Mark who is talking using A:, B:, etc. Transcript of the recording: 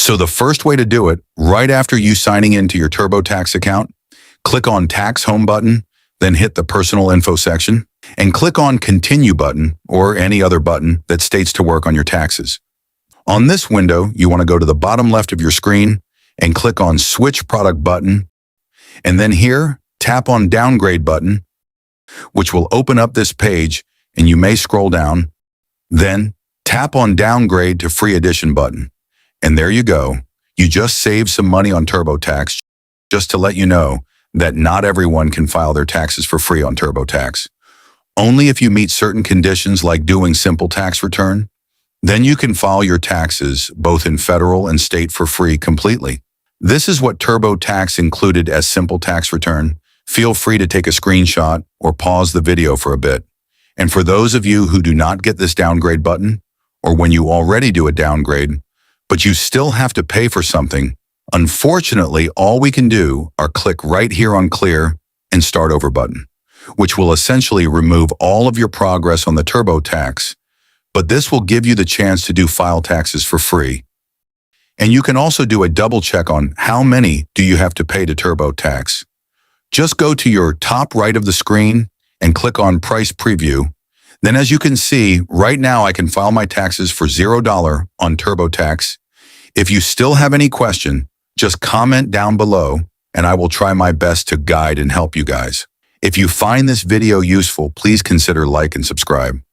A: So the first way to do it, right after you signing into your TurboTax account, click on Tax Home button, then hit the Personal Info section, and click on Continue button or any other button that states to work on your taxes. On this window, you want to go to the bottom left of your screen and click on Switch Product button, and then here, tap on Downgrade button, which will open up this page, and you may scroll down. Then, tap on Downgrade to Free Edition button. And there you go. You just saved some money on TurboTax. Just to let you know that not everyone can file their taxes for free on TurboTax. Only if you meet certain conditions like doing simple tax return, then you can file your taxes both in federal and state for free completely. This is what TurboTax included as simple tax return. Feel free to take a screenshot or pause the video for a bit. And for those of you who do not get this downgrade button, or when you already do a downgrade, but you still have to pay for something, unfortunately, all we can do are click right here on Clear and Start Over button, which will essentially remove all of your progress on the TurboTax, but this will give you the chance to do file taxes for free. And you can also do a double check on how many do you have to pay to TurboTax. Just go to your top right of the screen and click on Price Preview. Then as you can see, right now I can file my taxes for $0 on TurboTax. If you still have any question, just comment down below and I will try my best to guide and help you guys. If you find this video useful, please consider like and subscribe.